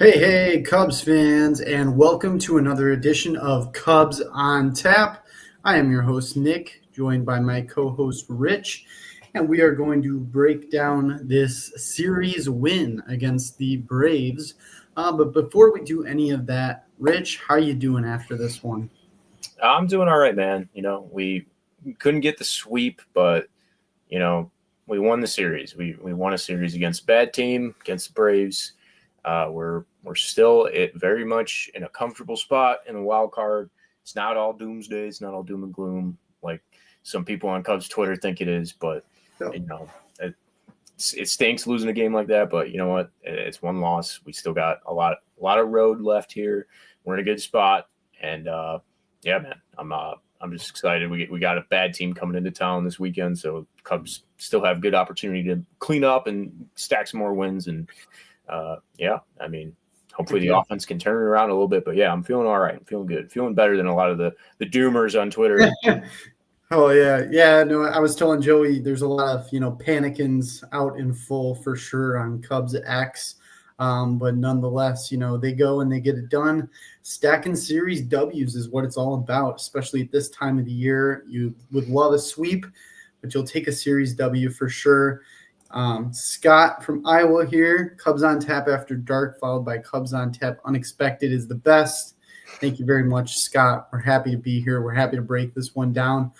Hey, Cubs fans, and welcome to another edition of Cubs on Tap. I am your host, Nick, joined by my co host, Rich, and we are going to break down this series win against the Braves. But before we do any of that, Rich, how you doing after this one? I'm doing all right, man. We couldn't get the sweep, but we won the series. We won a series against a bad team, against the Braves. We're still very much in a comfortable spot in the wild card. It's not all doomsday. It's not all doom and gloom like some people on Cubs Twitter think it is. But it stinks losing a game like that. But you know what? It's one loss. We still got a lot of road left here. We're in a good spot, and yeah, man, I'm just excited. We got a bad team coming into town this weekend, so Cubs still have good opportunity to clean up and stack some more wins. And hopefully the offense can turn it around a little bit. But yeah, I'm feeling all right. I'm feeling good. Feeling better than a lot of the doomers on Twitter. Oh yeah. No, I was telling Joey there's a lot of panikins out in full for sure on Cubs X, but nonetheless, they go and they get it done. Stacking series W's is what it's all about, especially at this time of the year. You would love a sweep, but you'll take a series W for sure. Scott from Iowa here, Cubs on Tap after dark, followed by Cubs on Tap unexpected is the best. Thank you very much, Scott. We're happy to be here. We're happy to break this one down.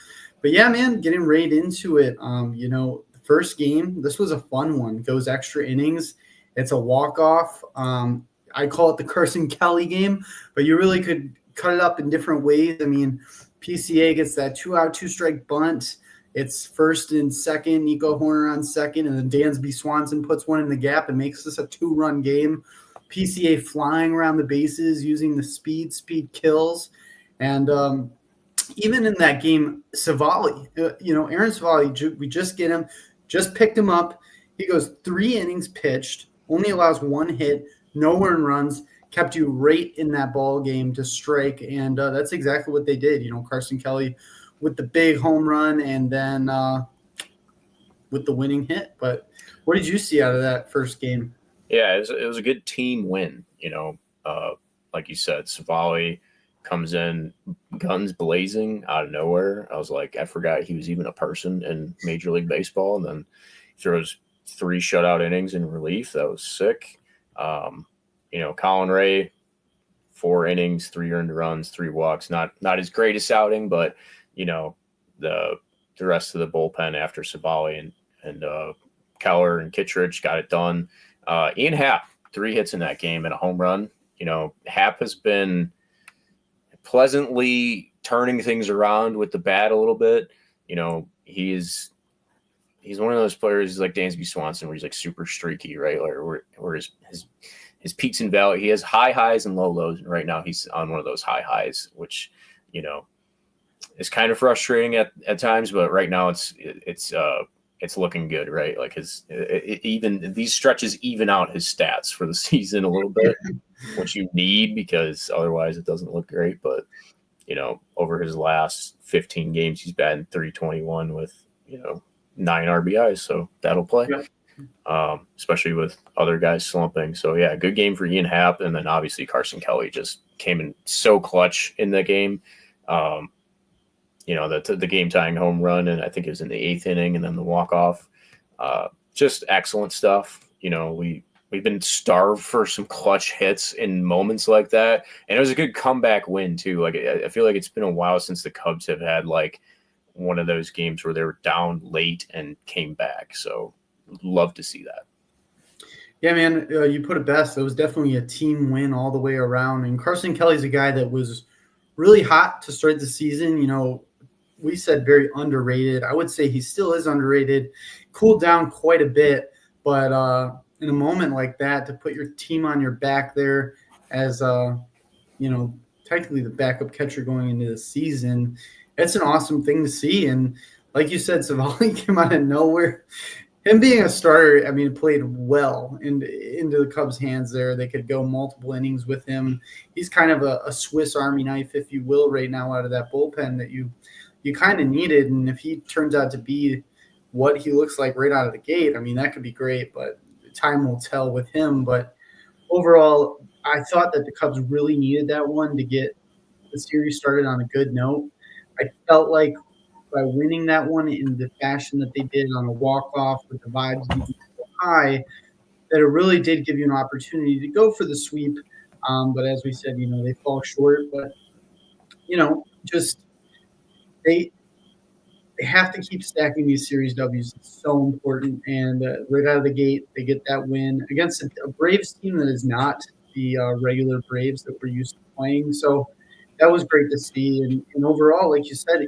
But yeah, man, getting right into it. The first game, this was a fun one. Goes extra innings. It's a walk-off. I call it the Carson Kelly game, but you really could cut it up in different ways. I mean, PCA gets that 2-out, 2-strike bunt. It's first and second, Nico Horner on second, and then Dansby Swanson puts one in the gap and makes this a 2-run game. PCA flying around the bases using the speed kills. And even in that game, Savali, Aaron Savali, we just picked him up. He goes 3 innings pitched, only allows 1 hit, no earned runs, kept you right in that ball game to strike. And that's exactly what they did. Carson Kelly with the big home run and then with the winning hit. But what did you see out of that first game? Yeah, it was a good team win. Like you said, Savali comes in guns blazing out of nowhere. I was like, I forgot he was even a person in Major League Baseball. And then throws 3 shutout innings in relief. That was sick. Colin Ray, 4 innings, 3 earned runs, 3 walks. Not his greatest outing, but the rest of the bullpen after Savali and Keller and Kittredge got it done. Ian Happ, 3 hits in that game and a home run. Happ has been pleasantly turning things around with the bat a little bit. He's one of those players like Dansby Swanson where he's like super streaky, right? Where his peaks and valleys. He has high highs and low lows, and right now he's on one of those high highs, which is kind of frustrating at times. But right now it's looking good, right? Like even these stretches even out his stats for the season a little bit, which you need because otherwise it doesn't look great. But over his last 15 games, he's batting .321 with 9 RBIs, so that'll play. Yeah. Especially with other guys slumping. So yeah, good game for Ian Happ, and then obviously Carson Kelly just came in so clutch in the game. The game-tying home run, and I think it was in the 8th inning, and then the walk-off. Just excellent stuff. We've been starved for some clutch hits in moments like that, and it was a good comeback win too. Like I feel like it's been a while since the Cubs have had like one of those games where they were down late and came back. So love to see that. Yeah, man, you put it best. It was definitely a team win all the way around, and Carson Kelly's a guy that was really hot to start the season. We said very underrated. I would say he still is underrated, cooled down quite a bit. But in a moment like that, to put your team on your back there as, technically the backup catcher going into the season, it's an awesome thing to see. And like you said, Savali came out of nowhere. Him being a starter, played well into the Cubs' hands there. They could go multiple innings with him. He's kind of a Swiss Army knife, if you will, right now out of that bullpen that you kind of needed. And if he turns out to be what he looks like right out of the gate, that could be great, but time will tell with him. But overall, I thought that the Cubs really needed that one to get the series started on a good note. I felt like by winning that one in the fashion that they did on a walk-off with the vibes being so high, that it really did give you an opportunity to go for the sweep. But as we said, they fall short. But, just they they have to keep stacking these series W's. It's so important. And right out of the gate, they get that win against a Braves team that is not the regular Braves that we're used to playing. So that was great to see. And overall, like you said,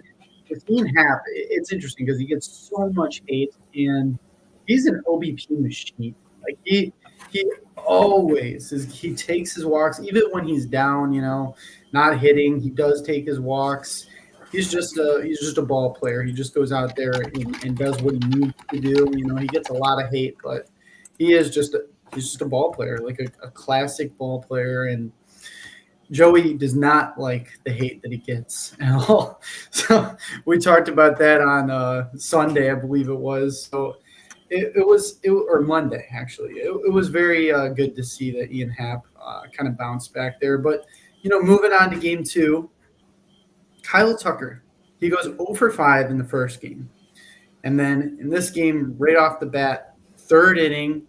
with Ian Happ, it's interesting because he gets so much hate, and he's an OBP machine. Like he always is. He takes his walks, even when he's down. Not hitting. He does take his walks. He's just a ball player. He just goes out there and does what he needs to do. He gets a lot of hate, but he's just a ball player, like a classic ball player. And Joey does not like the hate that he gets at all. So we talked about that on Sunday, I believe it was. So or Monday actually. It was very good to see that Ian Happ kind of bounced back there. But moving on to game 2. Kyle Tucker, he goes 0 for 5 in the first game. And then in this game, right off the bat, third inning,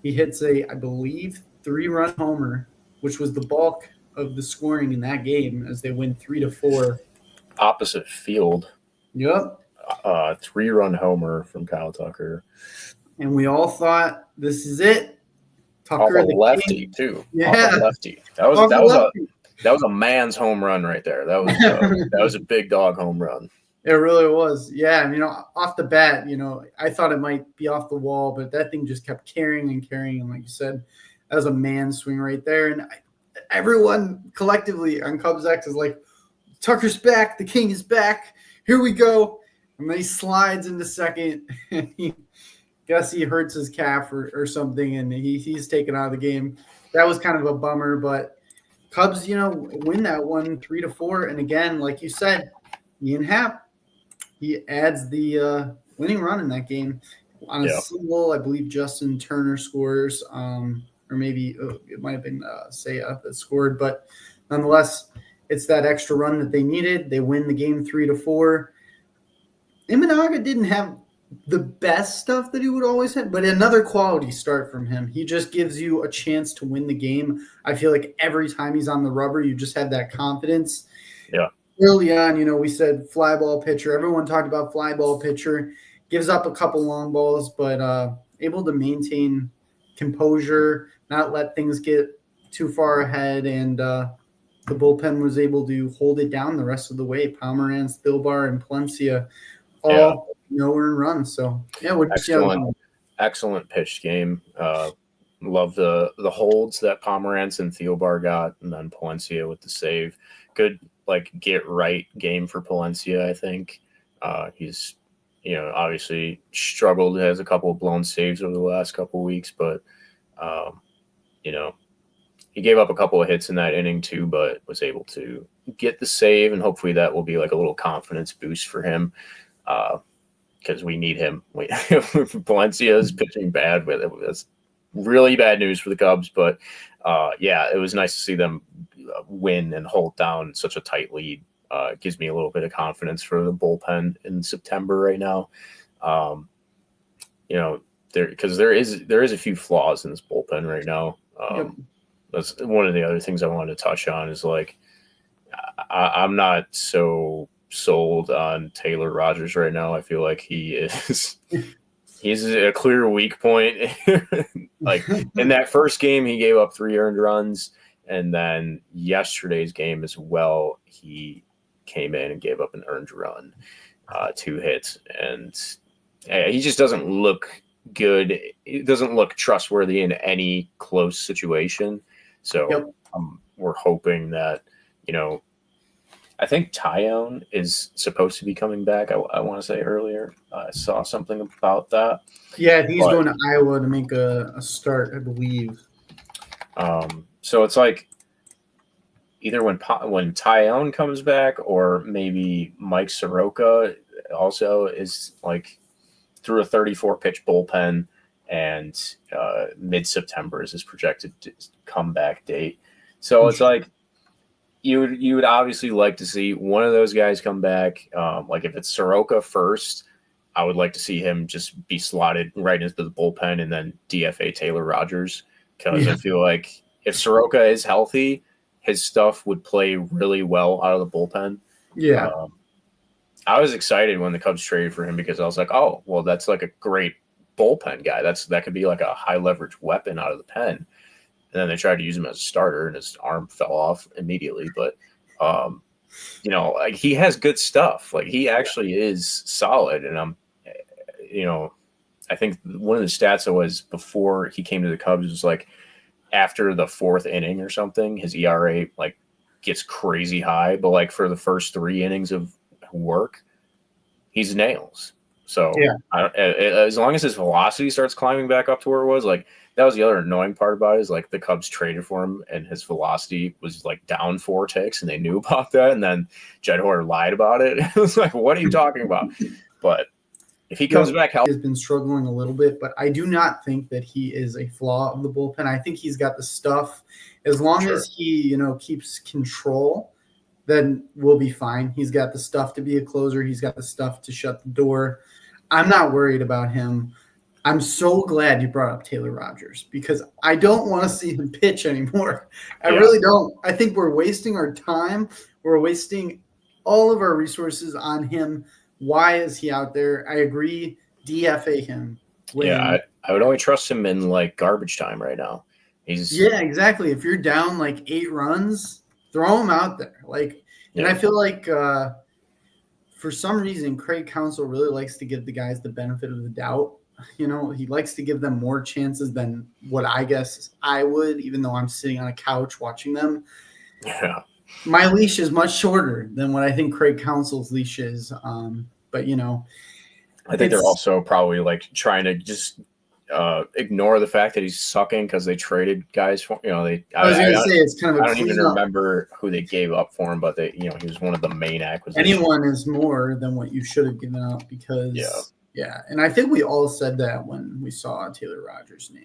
he hits I believe, 3-run homer, which was the bulk of the scoring in that game as they win 3-4. Opposite field. Yep. 3-run homer from Kyle Tucker. And we all thought, this is it. Tucker, off a the lefty, king. too. Yeah. Off a lefty. That was a man's home run right there. That was a big dog home run. It really was. Yeah. Off the bat, I thought it might be off the wall, but that thing just kept carrying and carrying. And like you said, that was a man swing right there. And everyone collectively on Cubs X is like, Tucker's back. The king is back. Here we go. And then he slides into second. And guess he hurts his calf or something, and he's taken out of the game. That was kind of a bummer, but Cubs, win that one 3-4. And again, like you said, Ian Happ, he adds the winning run in that game on a single. I believe Justin Turner scores, or maybe it might have been Seiya that scored, but nonetheless, it's that extra run that they needed. They win the game 3-4. Imanaga didn't have the best stuff that he would always have, but another quality start from him. He just gives you a chance to win the game. I feel like every time he's on the rubber, you just have that confidence. Yeah. Early on, we said fly ball pitcher. Everyone talked about fly ball pitcher. Gives up a couple long balls, but able to maintain composure, not let things get too far ahead, and the bullpen was able to hold it down the rest of the way. Pomeranz, Thilbar, and Palencia all nowhere and run. So excellent pitch game. Love the holds that Pomeranz and Thielbar got, and then Palencia with the save. Good get right game for Palencia. I think he's obviously struggled, has a couple of blown saves over the last couple of weeks, but he gave up a couple of hits in that inning too, but was able to get the save, and hopefully that will be like a little confidence boost for him. Because we need him. Palencia is pitching bad with it. That's really bad news for the Cubs. But it was nice to see them win and hold down such a tight lead. It gives me a little bit of confidence for the bullpen in September right now. Because there is a few flaws in this bullpen right now. That's one of the other things I wanted to touch on is I'm not so sold on Taylor Rogers right now. I feel like he's a clear weak point. In that first game, he gave up 3 earned runs, and then yesterday's game as well, he came in and gave up an earned run, 2 hits, and he just doesn't look good. It doesn't look trustworthy in any close situation. So we're hoping that I think Tyone is supposed to be coming back. I want to say earlier. I saw something about that. Yeah, he's going to Iowa to make a start, I believe. So it's either when Tyone comes back, or maybe Mike Soroka also is through a 34-pitch bullpen, and mid-September is his projected comeback date. So it's like you would obviously like to see one of those guys come back. Like if it's Soroka first, I would like to see him just be slotted right into the bullpen and then DFA Taylor Rogers, because I feel like if Soroka is healthy, his stuff would play really well out of the bullpen. Yeah. I was excited when the Cubs traded for him because I was like, oh, well, that's like a great bullpen guy. That could be like a high leverage weapon out of the pen. And then they tried to use him as a starter, and his arm fell off immediately. But like he has good stuff. Like he actually is solid, and I think one of the stats that was before he came to the Cubs was like after the fourth inning or something, his ERA like gets crazy high, but like for the first 3 innings of work, he's nails. So as long as his velocity starts climbing back up to where it was, like that was the other annoying part about it, is like the Cubs traded for him and his velocity was like down 4 ticks, and they knew about that, and then Jed Hoyer lied about it. It was like, what are you talking about? But if he comes back healthy, he has been struggling a little bit, but I do not think that he is a flaw of the bullpen. I think he's got the stuff. As long as he, keeps control, then we'll be fine. He's got the stuff to be a closer. He's got the stuff to shut the door. I'm not worried about him. I'm so glad you brought up Taylor Rogers, because I don't want to see him pitch anymore. I really don't. I think we're wasting our time. We're wasting all of our resources on him. Why is he out there? I agree. DFA him. I would only trust him in like garbage time right now. Exactly. If you're down like 8 runs, throw him out there. And I feel like for some reason, Craig Counsell really likes to give the guys the benefit of the doubt. He likes to give them more chances than what I guess I would, even though I'm sitting on a couch watching them. Yeah. My leash is much shorter than what I think Craig Counsell's leash is. But I think they're also probably like trying to just ignore the fact that he's sucking because they traded guys for. I was going to say it's kind of. I don't even remember who they gave up for him, but he was one of the main acquisitions. Anyone is more than what you should have given up, because and I think we all said that when we saw Taylor Rogers' name.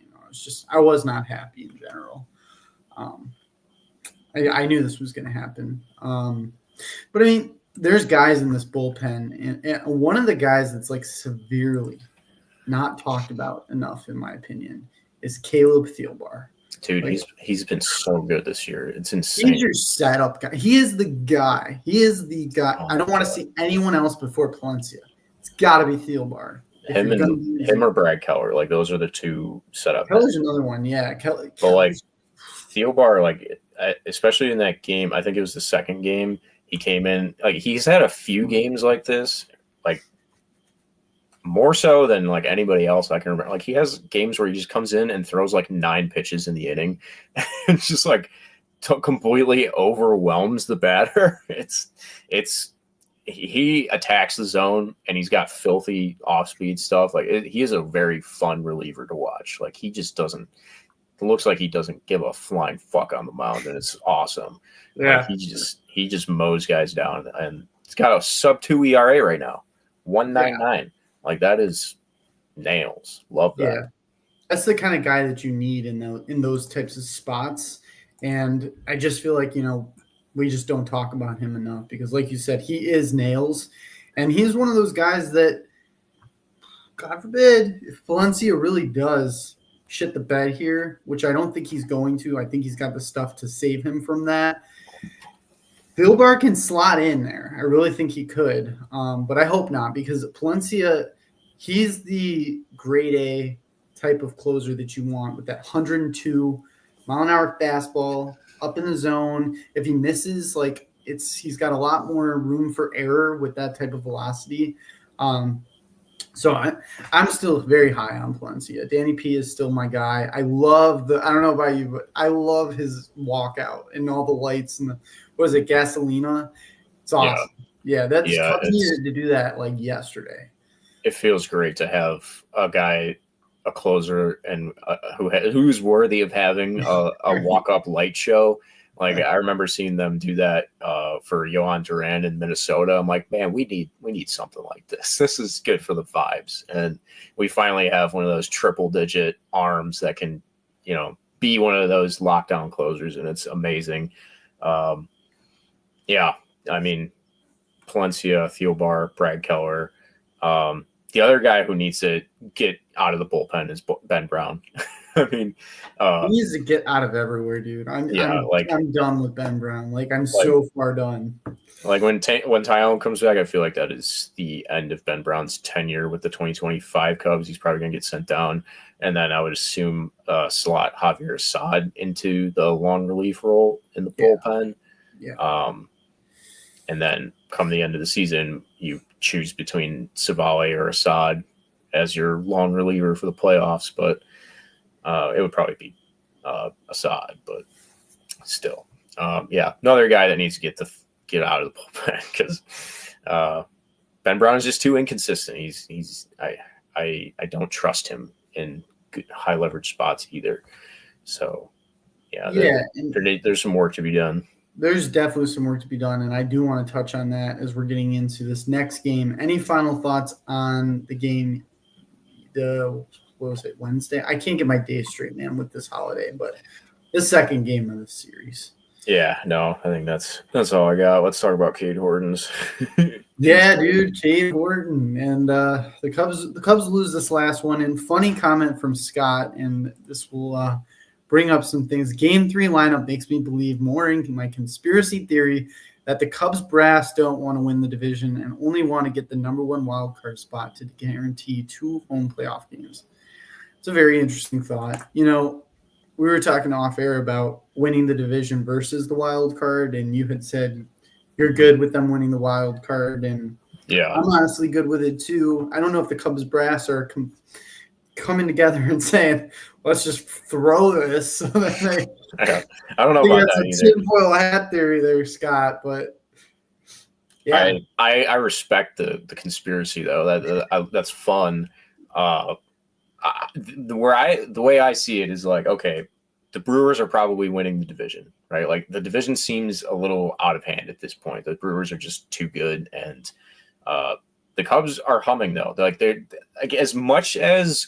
I was not happy in general. I knew this was going to happen. But I mean, there's guys in this bullpen, and one of the guys that's like severely not talked about enough, in my opinion, is Caleb Thielbar. Dude, he's been so good this year. It's insane. He's your setup guy. He is the guy. Oh, I don't want to see anyone else before Palencia. It's got to be Thielbar. Him or Brad Keller, like those are the 2 setup. Keller's another one, yeah. But like Thielbar, like especially in that game, I think it was the second game. He came in, like he's had a few games like this, like more so than like anybody else I can remember. Like he has games where he just comes in and throws like 9 pitches in the inning. It's just like completely overwhelms the batter. He attacks the zone, and he's got filthy off-speed stuff. Like he is a very fun reliever to watch. Like he just doesn't. It looks like he doesn't give a flying fuck on the mound, and it's awesome. Yeah, like he just mows guys down, and he's got a sub-2 ERA right now, 1.99. Yeah. Like that is nails. Love that. Yeah, that's the kind of guy that you need in those types of spots. And I just feel like we just don't talk about him enough, because, like you said, he is nails, and he's one of those guys that, God forbid, if Palencia really does shit the bed here, which I don't think he's going to. I think he's got the stuff to save him from that. Thielbar can slot in there. I really think he could, but I hope not, because Palencia, he's the grade A type of closer that you want, with that 102 mile an hour fastball up in the zone. If he misses, like he's got a lot more room for error with that type of velocity. So I'm still very high on Palencia. Danny P is still my guy. I don't know about you, but I love his walkout and all the lights and Gasolina? It's awesome. Yeah, Cubs needed to do that like yesterday. It feels great to have a guy, a closer, and who's worthy of having a walk-up light show. Like I remember seeing them do that for Johan Duran in Minnesota. I'm like, man, we need something like this. This is good for the vibes, and we finally have one of those triple-digit arms that can, be one of those lockdown closers, and it's amazing. Yeah, I mean, Palencia, Thielbar, Brad Keller. The other guy who needs to get out of the bullpen is Ben Brown. I mean, he needs to get out of everywhere, dude. I'm done with Ben Brown. Like, I'm so far done. Like when Tyone comes back, I feel like that is the end of Ben Brown's tenure with the 2025 Cubs. He's probably going to get sent down, and then I would assume slot Javier Assad into the long relief role in the bullpen. Yeah. And then come the end of the season, you choose between Savale or Assad as your long reliever for the playoffs. But it would probably be Assad, but still, another guy that needs to get out of the bullpen because Ben Brown is just too inconsistent. I don't trust him in good, high leverage spots either. So there's some work to be done. There's definitely some work to be done, and I do want to touch on that as we're getting into this next game. Any final thoughts on the game? Wednesday? I can't get my days straight, man, with this holiday, but the second game of the series. Yeah, no, I think that's all I got. Let's talk about Cade Horton's. Yeah, dude, Cade Horton, and the Cubs lose this last one. And funny comment from Scott, and this will bring up some things. Game 3 lineup makes me believe more in my conspiracy theory that the Cubs brass don't want to win the division and only want to get the number 1 wild card spot to guarantee 2 home playoff games. It's a very interesting thought. You know, we were talking off air about winning the division versus the wild card, and you had said you're good with them winning the wild card, and I'm honestly good with it too. I don't know if the Cubs brass are coming together and saying, let's just throw this. So that I don't know about that either. Tinfoil hat theory there, Scott, but yeah. I respect the conspiracy though. That's fun. The way I see it is like, okay, the Brewers are probably winning the division, right? Like the division seems a little out of hand at this point. The Brewers are just too good, and the Cubs are humming though. They're like, as much as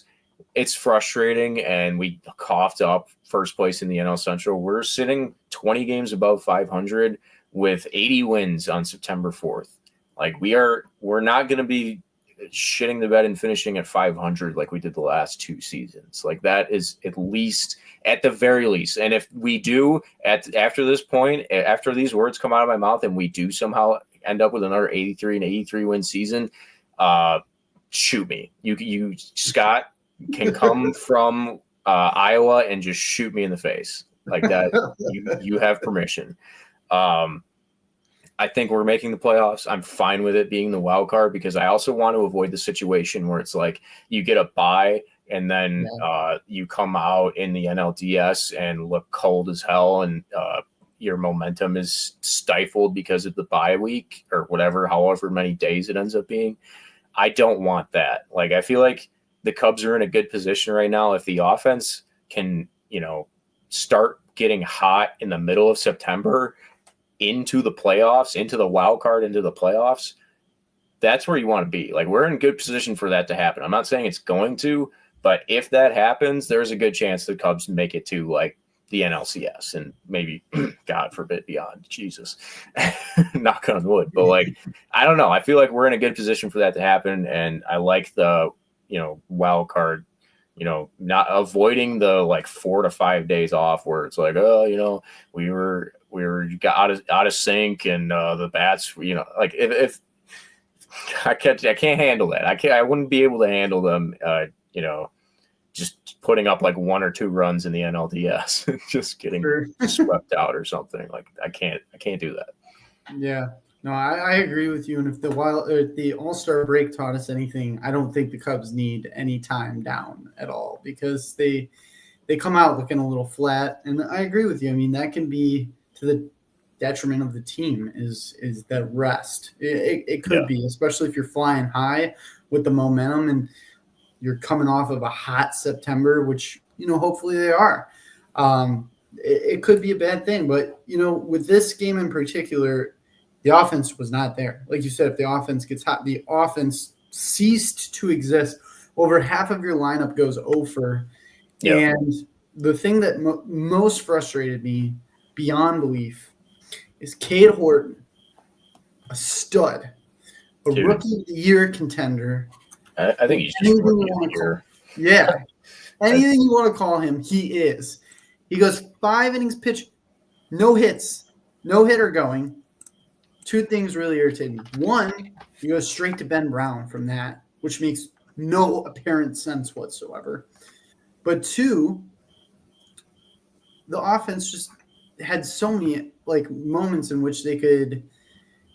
it's frustrating and we coughed up first place in the NL Central, we're sitting 20 games above 500 with 80 wins on September 4th. Like we're not going to be shitting the bed and finishing at 500 like we did the last 2 seasons. Like that is at the very least. And if we do after this point, after these words come out of my mouth and we do somehow end up with another 83 win season, shoot me. You Scott can come from Iowa and just shoot me in the face like that. You have permission. I think we're making the playoffs. I'm fine with it being the wild card because I also want to avoid the situation where it's like you get a bye and then you come out in the NLDS and look cold as hell and your momentum is stifled because of the bye week or whatever, however many days it ends up being. I don't want that. Like, I feel like the Cubs are in a good position right now. If the offense can, start getting hot in the middle of September into the playoffs, into the wild card, into the playoffs, that's where you want to be. Like, we're in good position for that to happen. I'm not saying it's going to, but if that happens, there's a good chance the Cubs make it to like the NLCS and maybe, God forbid, beyond. Jesus, knock on wood. But like, I don't know. I feel like we're in a good position for that to happen, and I like the wild card. Not avoiding the like 4 to 5 days off where it's like, oh, we got out of sync and the bats, like if I can't handle that. I wouldn't be able to handle them, just putting up like 1 or 2 runs in the NLDS, just getting swept out or something. Like I can't do that. Yeah. No, I agree with you. And if the All-Star break taught us anything, I don't think the Cubs need any time down at all because they come out looking a little flat. And I agree with you. I mean, that can be to the detriment of the team is that rest. It could be, especially if you're flying high with the momentum and you're coming off of a hot September, which, hopefully they are. It could be a bad thing. But, with this game in particular, the offense was not there. Like you said, if the offense gets hot, the offense ceased to exist. Over half of your lineup goes over. And the thing that most frustrated me beyond belief is Cade Horton, a stud, a Dude, rookie of the year contender. I think he's just Anything rookie you of want the to call year. him. Yeah. Anything you want to call him, he is. He goes 5 innings pitched, no hits, no hitter going. 2 things really irritate me. One, he goes straight to Ben Brown from that, which makes no apparent sense whatsoever. But 2, the offense just had so many like moments in which they could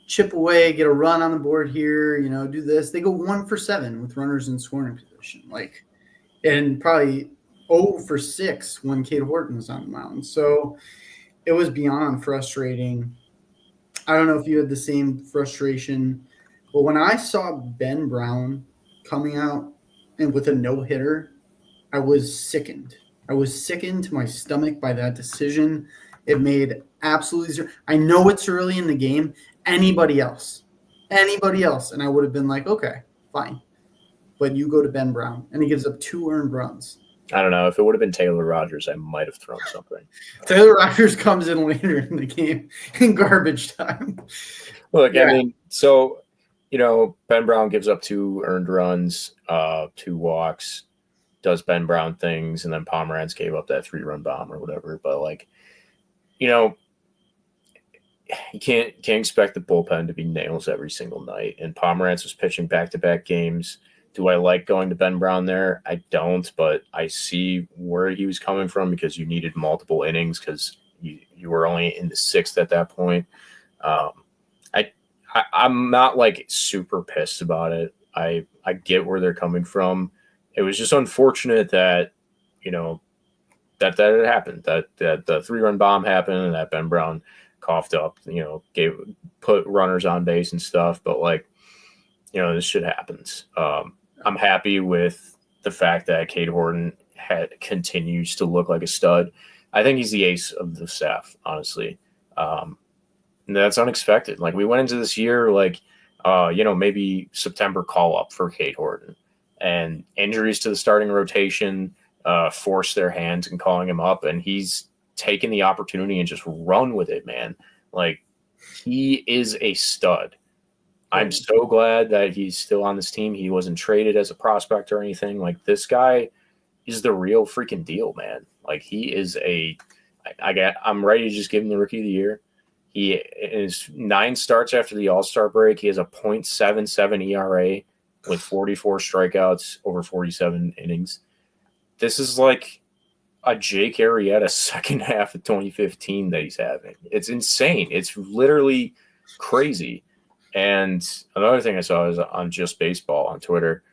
chip away, get a run on the board here, do this. They go 1 for 7 with runners in scoring position, and probably 0 for 6 when Cade Horton was on the mound. So it was beyond frustrating. I don't know if you had the same frustration, but when I saw Ben Brown coming out and with a no hitter, I was sickened. I was sickened to my stomach by that decision. It made absolutely zero. I know it's early in the game. Anybody else, and I would have been like, okay, fine. But you go to Ben Brown, and he gives up 2 earned runs. I don't know. If it would have been Taylor Rogers, I might have thrown something. Taylor Rogers comes in later in the game in garbage time. Look, yeah. I mean, so, Ben Brown gives up 2 earned runs, 2 walks, does Ben Brown things, and then Pomeranz gave up that 3-run bomb or whatever. But, you can't expect the bullpen to be nails every single night. And Pomeranz was pitching back-to-back games. Do I like going to Ben Brown there? I don't, but I see where he was coming from because you needed multiple innings because you were only in the 6th at that point. I'm not super pissed about it. I get where they're coming from. It was just unfortunate that that it happened, that the 3-run bomb happened and that Ben Brown coughed up, put runners on base and stuff. But this shit happens. I'm happy with the fact that Cade Horton continues to look like a stud. I think he's the ace of the staff, honestly. And that's unexpected. We went into this year maybe September call up for Cade Horton, and injuries to the starting rotation forced their hands in calling him up, and he's taken the opportunity and just run with it, man. He is a stud. I'm so glad that he's still on this team. He wasn't traded as a prospect or anything. This guy is the real freaking deal, man. He is I'm ready to just give him the rookie of the year. He is 9 starts after the All-Star break. He has a .77 ERA with 44 strikeouts over 47 innings. This is a Jake Arrieta second half of 2015 that he's having. It's insane. It's literally crazy. And another thing I saw is on Just Baseball on Twitter,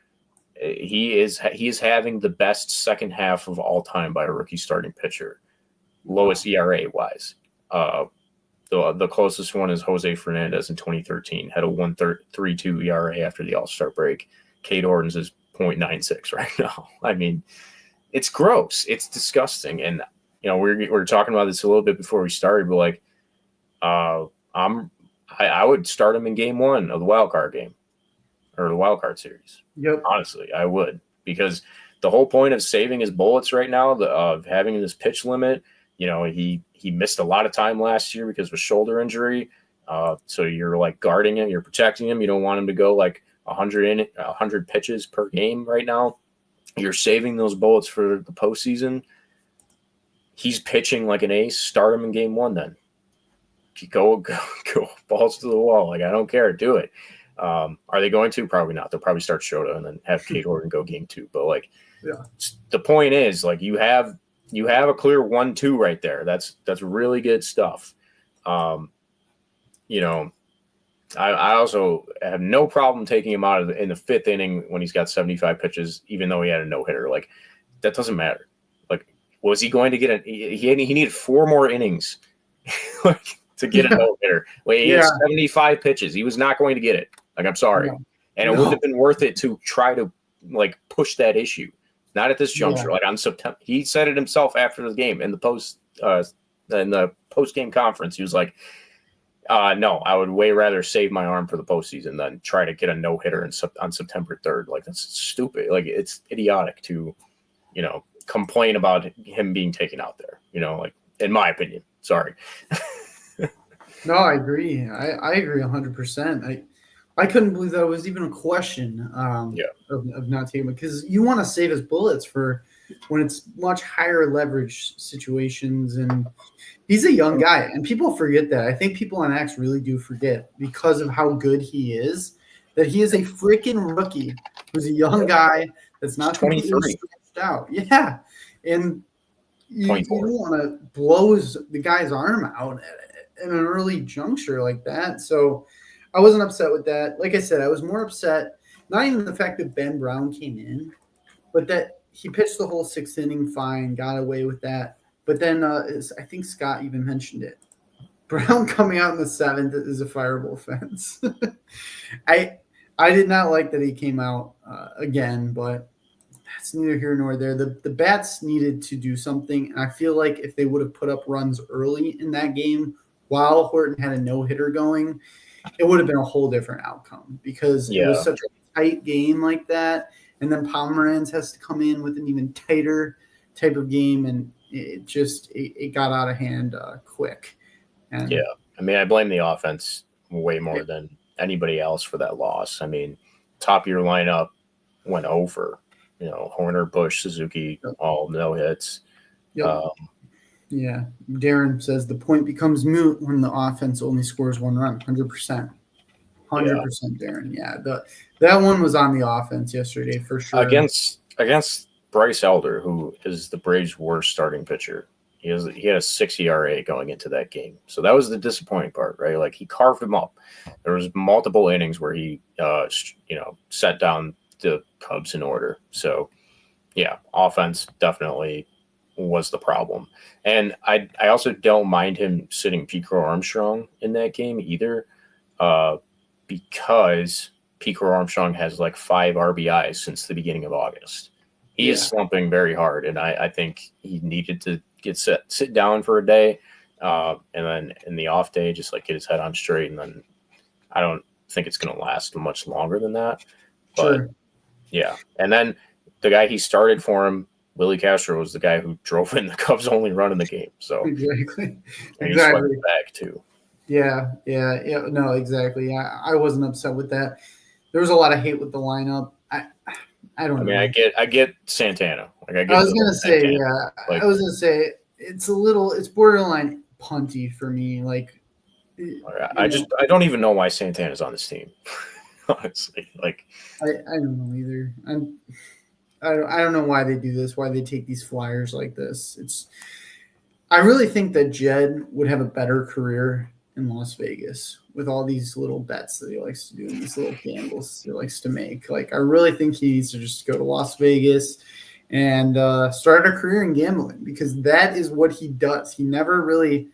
he is having the best second half of all time by a rookie starting pitcher, lowest ERA wise. The closest one is Jose Fernandez in 2013, had a 1.32 ERA after the All-Star break. Cade Horton's is .96 right now. I mean, it's gross. It's disgusting. And we were talking about this a little bit before we started, but I would start him in game 1 of the wild card game or the wild card series. Yep. Honestly, I would, because the whole point of saving his bullets right now, of having this pitch limit, he missed a lot of time last year because of a shoulder injury. So you're guarding him, you're protecting him. You don't want him to go 100 pitches per game right now. You're saving those bullets for the postseason. He's pitching like an ace. Start him in game 1 then. Go balls to the wall. I don't care. Do it. Are they going to? Probably not. They'll probably start Shota and then have Cade Horton go game 2. But the point is, you have a clear 1-2 right there. That's really good stuff. I also have no problem taking him out in the 5th inning when he's got 75 pitches, even though he had a no hitter. That doesn't matter. Was he going to get he needed 4 more innings to get a no hitter. He had 75 pitches. He was not going to get it. I'm sorry. No. And it wouldn't have been worth it to try to push that issue. Not at this juncture. On September, he said it himself after the game in the post game conference. He was like, "No, I would way rather save my arm for the postseason than try to get a no hitter on September 3rd. That's stupid. It's idiotic to, complain about him being taken out there. Like in my opinion. Sorry. No, I agree. I agree 100%. I couldn't believe that was even a question of not taking, because you want to save his bullets for when it's much higher leverage situations. And he's a young guy, and people forget that. I think people on X really do forget, because of how good he is, that he is a freaking rookie who's a young guy that's not completely stretched out. Yeah. And you don't want to blow the guy's arm out in an early juncture like that. So I wasn't upset with that. Like I said, I was more upset, not even the fact that Ben Brown came in, but that he pitched the whole 6th inning fine, got away with that. But then I think Scott even mentioned it. Brown coming out in the 7th is a fireable offense. I did not like that he came out again, but that's neither here nor there. The bats needed to do something, and I feel like if they would have put up runs early in that game while Horton had a no-hitter going, it would have been a whole different outcome, because it was such a tight game like that. And then Pomeranz has to come in with an even tighter type of game, and it got out of hand quick. And I mean, I blame the offense way more than anybody else for that loss. I mean, top of your lineup went over. Horner, Bush, Suzuki, all no hits. Yeah. Darren says the point becomes moot when the offense only scores 1 run. 100%. 100%, Darren. Yeah. That one was on the offense yesterday for sure. Against Bryce Elder, who is the Braves' worst starting pitcher. He had a 6 ERA going into that game. So that was the disappointing part, right? Like, he carved him up. There was multiple innings where he set down the Cubs in order. So yeah, offense definitely was the problem. And I also don't mind him sitting Pico Armstrong in that game either, because Pico Armstrong has like 5 RBIs since the beginning of August. He is slumping very hard, and I think he needed to sit down for a day, and then in the off day just like get his head on straight. And then I don't think it's going to last much longer than that. But yeah, and then the guy he started for him, Willie Castro, was the guy who drove in the Cubs' only run in the game. So exactly, and he swept it back too. Yeah. No, exactly. I wasn't upset with that. There was a lot of hate with the lineup. I don't know. I mean, I get Santana. I was gonna say it's borderline punty for me. Like, I don't even know why Santana's on this team. Honestly, like, I don't know either. I don't know why they do this, why they take these flyers like this. I really think that Jed would have a better career in Las Vegas with all these little bets that he likes to do and these little gambles he likes to make. Like, I really think he needs to just go to Las Vegas and start a career in gambling, because that is what he does. He never really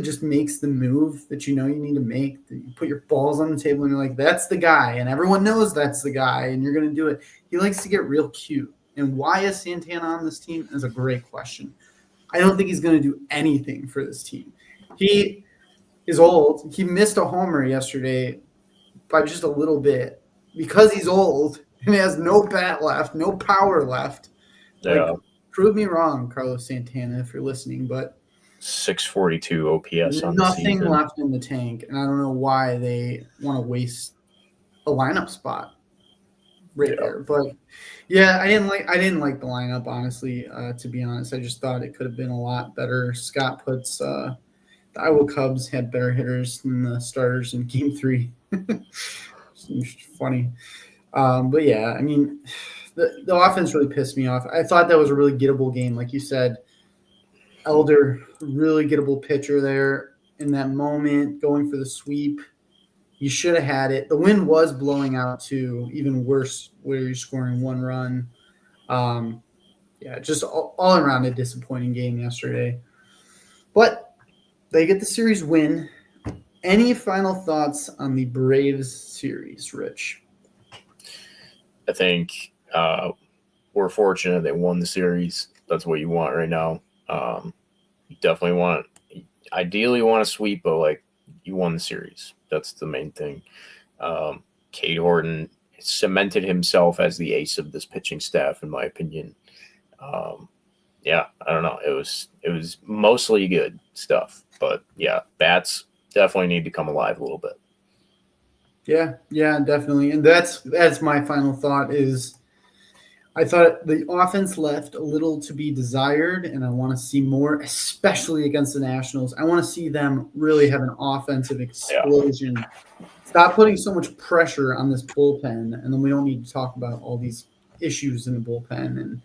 just makes the move that you need to make. You put your balls on the table and you're like, that's the guy, and everyone knows that's the guy, and you're going to do it. He likes to get real cute. And why is Santana on this team is a great question. I don't think he's going to do anything for this team. He is old. He missed a homer yesterday by just a little bit because he's old and he has no bat left, no power left. Yeah. Prove me wrong, Carlos Santana, if you're listening, but 642 OPS on nothing the season. left in the tank, and I don't know why they want to waste a lineup spot there. But yeah, I didn't like the lineup, honestly. To be honest, I just thought it could have been a lot better. Scott puts the Iowa Cubs had better hitters than the starters in Game 3. It's funny, but yeah, I mean, the offense really pissed me off. I thought that was a really gettable game, like you said. Elder, really gettable pitcher there in that moment, going for the sweep. You should have had it. The wind was blowing out too, even worse, where you're scoring 1 run. Just all around a disappointing game yesterday. But they get the series win. Any final thoughts on the Braves series, Rich? I think we're fortunate they won the series. That's what you want right now. You definitely ideally want to sweep, but like, you won the series. That's the main thing. Cade Horton cemented himself as the ace of this pitching staff, in my opinion. Yeah, I don't know. It was mostly good stuff, but yeah, bats definitely need to come alive a little bit. Yeah, definitely. And that's my final thought is I thought the offense left a little to be desired, and I want to see more, especially against the Nationals. I want to see them really have an offensive Yeah. explosion. Stop putting so much pressure on this bullpen, and then we don't need to talk about all these issues in the bullpen and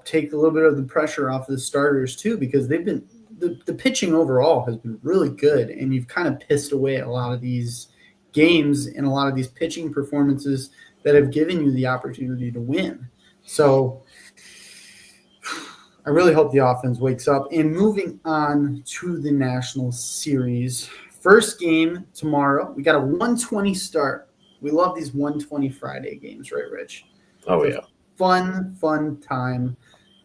take a little bit of the pressure off of the starters too, because they've been the pitching overall has been really good, and you've kind of pissed away a lot of these games and a lot of these pitching performances that have given you the opportunity to win. So I really hope the offense wakes up. And moving on to the National Series, first game tomorrow. We got a 1:20 start. We love these 1:20 Friday games, right, Rich? Oh It's a yeah. fun time.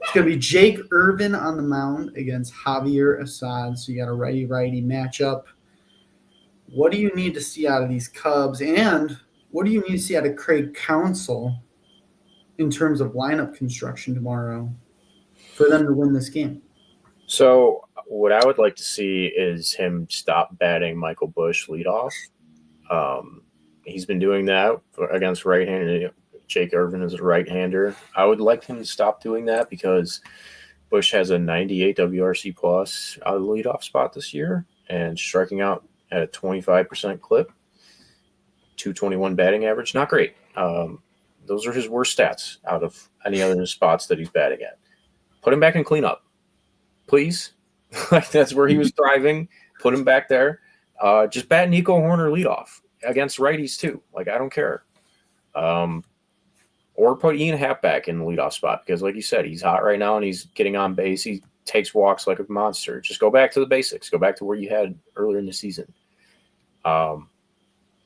It's going to be Jake Irvin on the mound against Javier Assad. So you got a righty-righty matchup. What do you need to see out of these Cubs? And what do you need to see out of Craig Counsell in terms of lineup construction tomorrow for them to win this game? So what I would like to see is him stop batting Michael Bush leadoff. He's been doing that against right-handed. Jake Irvin is a right-hander. I would like him to stop doing that because Bush has a 98 WRC plus out of the leadoff spot this year and striking out at a 25% clip, 221 batting average. Not great. Those are his worst stats out of any other spots that he's batting at. Put him back in cleanup, please. Like that's where he was thriving. Put him back there. Just bat Nico Horner leadoff against righties too. Like I don't care. Or put Ian Happ back in the leadoff spot because, like you said, he's hot right now and he's getting on base. He takes walks like a monster. Just go back to the basics. Go back to where you had earlier in the season.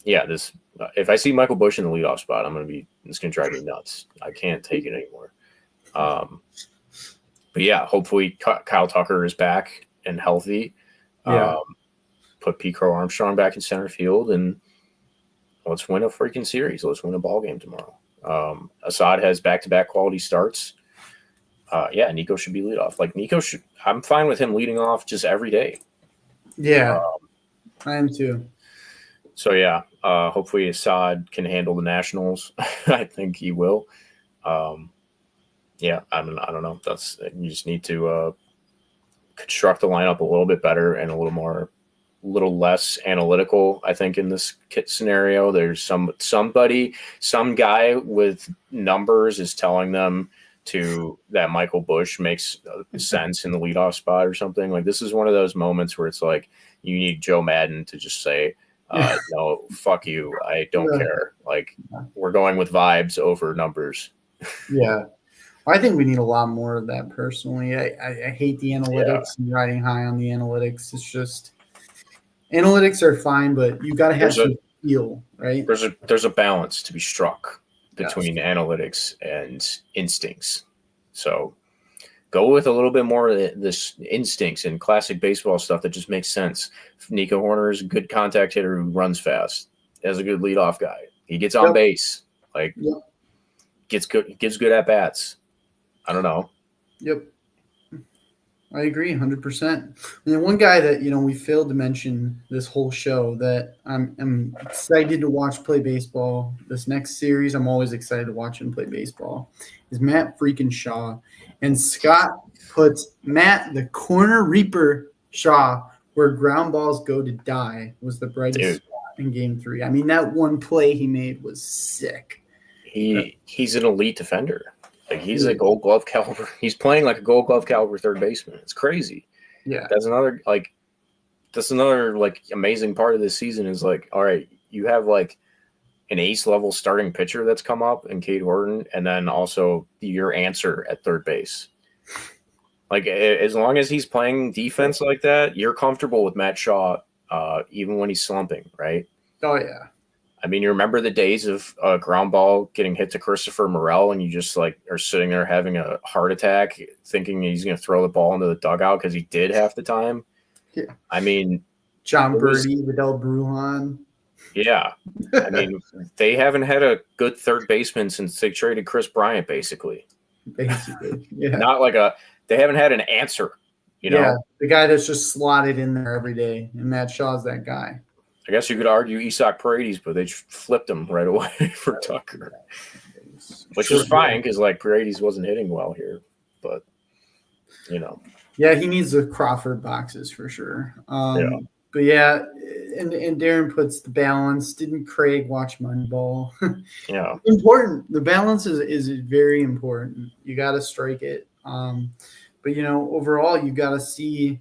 This if I see Michael Bush in the leadoff spot, it's gonna drive me nuts. I can't take it anymore. But yeah, hopefully Kyle Tucker is back and healthy. Yeah. Put Pete Crow Armstrong back in center field and let's win a freaking series. Let's win a ball game tomorrow. Assad has back-to-back quality starts. Nico should be leadoff. Like I'm fine with him leading off just every day. Yeah, I am too. So yeah, hopefully Assad can handle the Nationals. I think he will. I don't know. You just need to construct the lineup a little bit better and a little less analytical. I think in this scenario, there's some guy with numbers is telling them that Michael Bush makes sense in the leadoff spot or something. Like this is one of those moments where it's like you need Joe Madden to just say, no, fuck you. I don't care. Like we're going with vibes over numbers. Yeah. I think we need a lot more of that personally. I hate the analytics and riding high on the analytics. It's just analytics are fine, but you got to have some feel, right? There's a balance to be struck between analytics and instincts. So go with a little bit more of this instincts and classic baseball stuff that just makes sense. Nico Horner is a good contact hitter who runs fast. As a good leadoff guy. He gets on base. Gives good at bats. I don't know. Yep. I agree 100%. And one guy that, we failed to mention this whole show that I'm excited to watch play baseball. This next series, I'm always excited to watch him play baseball, is Matt freaking Shaw. And Scott puts Matt, the corner reaper Shaw, where ground balls go to die, was the brightest spot in game 3. I mean, that one play he made was sick. He's an elite defender. Like he's a Gold Glove caliber. He's playing like a Gold Glove caliber third baseman. It's crazy. Yeah. That's another amazing part of this season is like, all right, you have like an ace level starting pitcher that's come up in Cade Horton, and then also your answer at third base. Like as long as he's playing defense like that, you're comfortable with Matt Shaw, even when he's slumping, right? Oh yeah. I mean, you remember the days of a ground ball getting hit to Christopher Morel and you just like are sitting there having a heart attack thinking he's going to throw the ball into the dugout because he did half the time. Yeah. I mean, John Birdie, Vidal Brujan. Yeah. I mean, they haven't had a good third baseman since they traded Chris Bryant, basically. basically. Yeah. Not like they haven't had an answer, you know? Yeah, the guy that's just slotted in there every day, and Matt Shaw's that guy. I guess you could argue Isak Paredes, but they flipped him right away for Tucker. Which is fine because like Paredes wasn't hitting well here, but you know. Yeah, he needs the Crawford boxes for sure. But yeah, and Darren puts the balance. Didn't Craig watch Moneyball? Yeah. Important. The balance is very important. You got to strike it. But overall, you got to see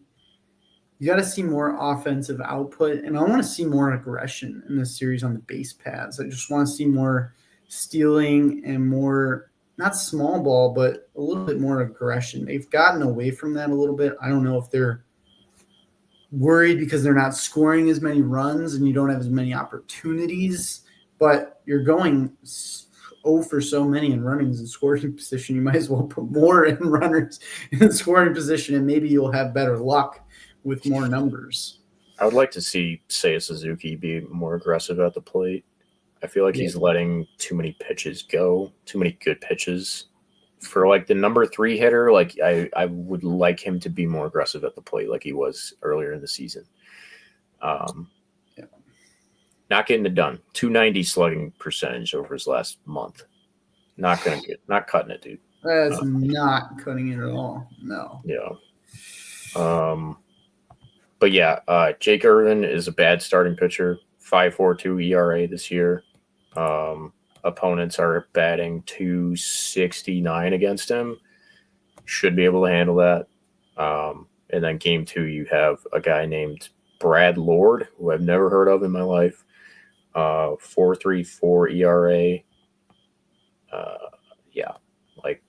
more offensive output, and I want to see more aggression in this series on the base paths. I just want to see more stealing and more, not small ball, but a little bit more aggression. They've gotten away from that a little bit. I don't know if they're worried because they're not scoring as many runs and you don't have as many opportunities, but you're going 0 for so many in runnings and scoring position. You might as well put more in runners in scoring position, and maybe you'll have better luck with more numbers. I would like to see Seiya Suzuki be more aggressive at the plate. I feel like he's letting too many pitches go, too many good pitches. For like the number 3 hitter, like I would like him to be more aggressive at the plate like he was earlier in the season. Not getting it done. 290 slugging percentage over his last month. Not cutting it, dude. That's not cutting it at all. No. Yeah. But yeah, Jake Irvin is a bad starting pitcher. 5.42 ERA this year. Opponents are batting .269 against him. Should be able to handle that. And then game 2, you have a guy named Brad Lord, who I've never heard of in my life. 4.34 ERA. Yeah, like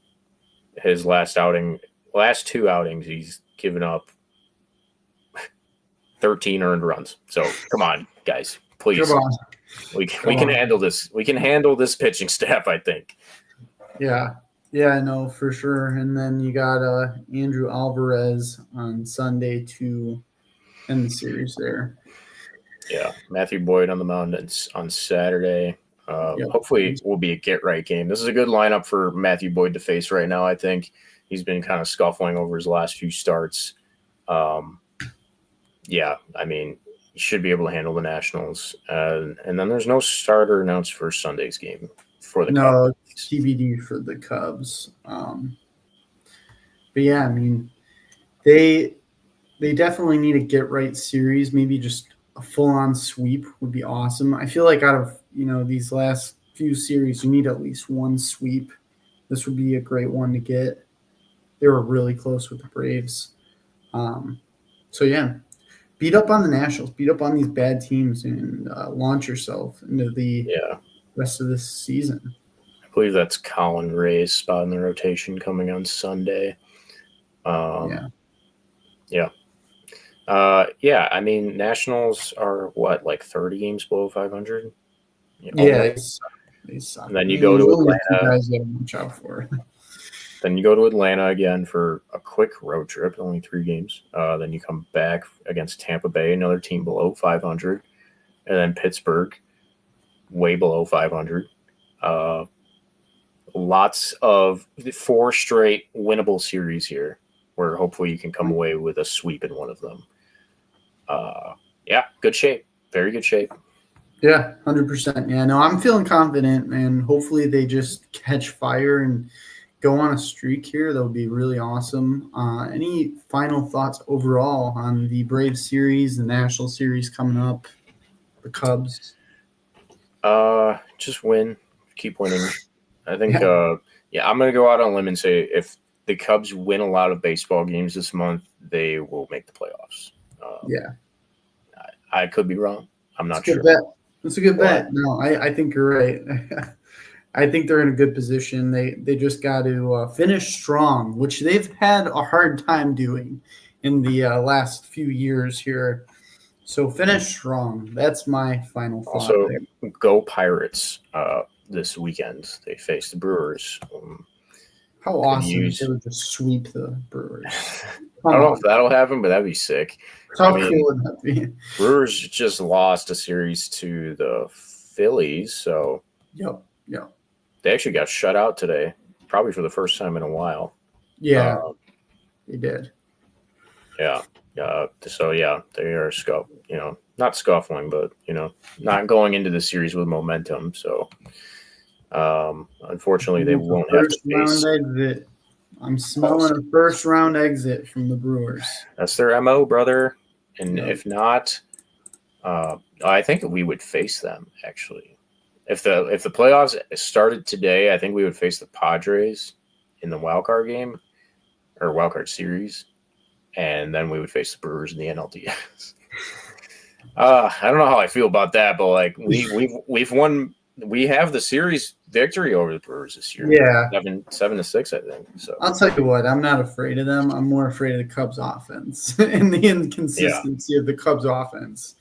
his last 2 outings, he's given up 13 earned runs. So come on, guys, please. Come on. We can handle this. We can handle this pitching staff, I think. Yeah, no, for sure. And then you got Andrew Alvarez on Sunday to end the series there. Yeah, Matthew Boyd on the mound on Saturday. Hopefully it will be a get-right game. This is a good lineup for Matthew Boyd to face right now, I think. He's been kind of scuffling over his last few starts. Yeah, I mean, he should be able to handle the Nationals. And then there's no starter announced for Sunday's game for the Cubs. TBD for the Cubs. But yeah, I mean, they definitely need a get-right series. Maybe just a full-on sweep would be awesome. I feel like out of these last few series, you need at least one sweep. This would be a great one to get. They were really close with the Braves. So yeah, beat up on the Nationals, beat up on these bad teams, and launch yourself into the rest of this season. I believe that's Colin Ray's spot in the rotation coming on Sunday. Yeah, I mean, Nationals are what, like 30 games below 500? They suck. And then you go to Atlanta. Guys you gotta watch out for. Then you go to Atlanta again for a quick road trip, only 3 games. Then you come back against Tampa Bay, another team below 500. And then Pittsburgh, way below 500. Lots of 4 straight winnable series here, where hopefully you can come away with a sweep in one of them. Yeah, good shape. Very good shape. Yeah, 100%. Yeah, no, I'm feeling confident, and hopefully they just catch fire and go on a streak here. That would be really awesome. Any final thoughts overall on the Braves series, the National series coming up, the Cubs? Just win. Keep winning. I think, I'm going to go out on a limb and say if the Cubs win a lot of baseball games this month, they will make the playoffs. I could be wrong. I'm not sure. That's a good bet. No, I think you're right. I think they're in a good position. They just got to finish strong, which they've had a hard time doing in the last few years here. So finish strong. That's my final thought. Also, go Pirates this weekend. They face the Brewers. How awesome if they would just sweep the Brewers. I don't know if that'll happen, but that'd be sick. How cool would that be? Brewers just lost a series to the Phillies, so Yep. they actually got shut out today. probably for the first time in a while. Yeah, they did. Yeah. So yeah, they are not scuffling, but not going into the series with momentum. So unfortunately, they won't have to First face. round exit. I'm smelling a first round exit from the Brewers. That's their MO, brother. And Yep. if not, I think we would face them actually. If the playoffs started today, I think we would face the Padres in the wild card game or wild card series, and then we would face the Brewers in the NLDS. I don't know how I feel about that, but like we've won. We have the series victory over the Brewers this year. Yeah. 7-6, I think. So I'll tell you what, I'm not afraid of them. I'm more afraid of the Cubs offense and the inconsistency of the Cubs offense.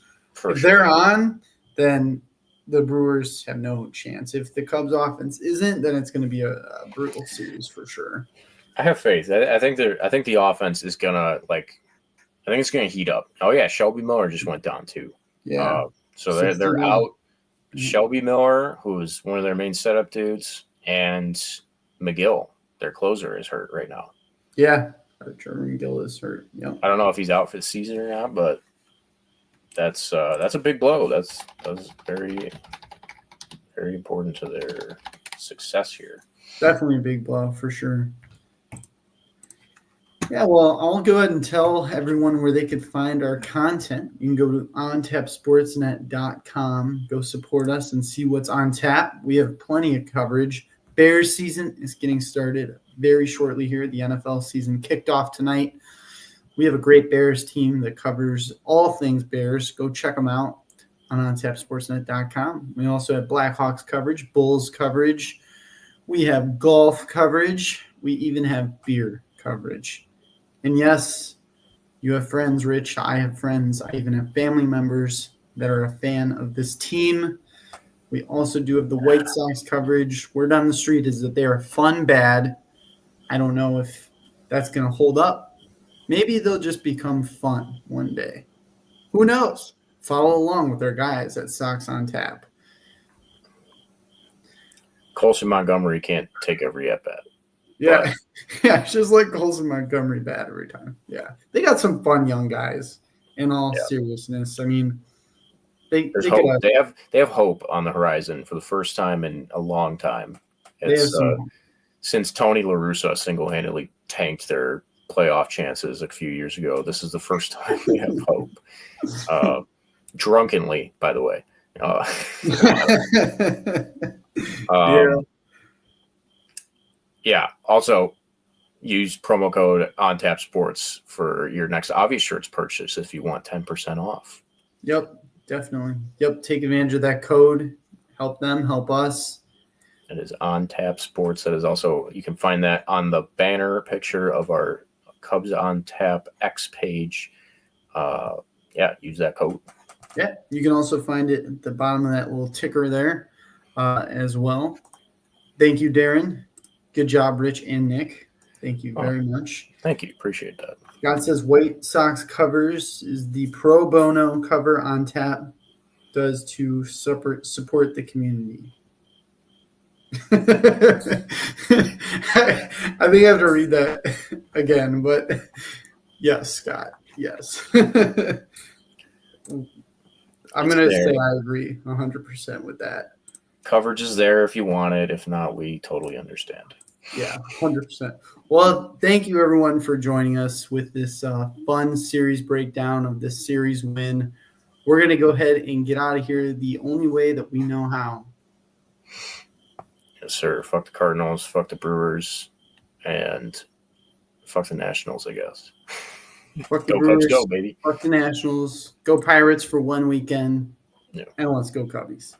If they're on, then the Brewers have no chance. If the Cubs offense isn't, then it's going to be a brutal series for sure. I have faith. I think the offense is gonna I think it's gonna heat up. Oh yeah, Shelby Miller just went down too. Yeah. So they're out. Shelby Miller, who's one of their main setup dudes, and McGill, their closer, is hurt right now. Yeah, Trevor McGill is hurt. Yep. I don't know if he's out for the season or not, but that's a big blow. That's very, very important to their success here. Definitely a big blow for sure. Yeah, well, I'll go ahead and tell everyone where they could find our content. You can go to ontapsportsnet.com, go support us and see what's on tap. We have plenty of coverage. Bears season is getting started very shortly here. The NFL season kicked off tonight. We have a great Bears team that covers all things Bears. Go check them out on ontapsportsnet.com. We also have Blackhawks coverage, Bulls coverage. We have golf coverage. We even have beer coverage. And yes, you have friends, Rich. I have friends. I even have family members that are a fan of this team. We also do have the White Sox coverage. Word on the street is that they are fun bad. I don't know if that's going to hold up. Maybe they'll just become fun one day. Who knows? Follow along with our guys at Sox on Tap. Colson Montgomery can't take every at-bat. Yeah, yeah, it's just like Colson Montgomery bad every time. Yeah, they got some fun young guys. In all seriousness, I mean, there's hope. They have hope on the horizon for the first time in a long time. It's since Tony La Russa single-handedly tanked their playoff chances a few years ago. This is the first time they have hope. Drunkenly, by the way. Yeah. Also, use promo code ONTAPSports for your next Obvious Shirts purchase if you want 10% off. Yep, definitely. Yep, take advantage of that code. Help them, help us. It is ONTAPSports. That is also, you can find that on the banner picture of our Cubs on Tap X page. Use that code. Yeah, you can also find it at the bottom of that little ticker there as well. Thank you, Darren. Good job, Rich and Nick. Thank you very much. Thank you. Appreciate that. Scott says White Sox covers is the pro bono cover on tap does to support the community. I think I have to read that again, but yes, Scott. Yes. I'm going to say I agree 100% with that. Coverage is there if you want it. If not, we totally understand. Yeah, 100%. Well, thank you, everyone, for joining us with this fun series breakdown of this series win. We're going to go ahead and get out of here the only way that we know how. Yes, sir. Fuck the Cardinals, fuck the Brewers, and fuck the Nationals, I guess. Fuck the go Brewers, Cubs, go, baby. Fuck the Nationals. Go Pirates for one weekend. Yeah. And let's go Cubbies.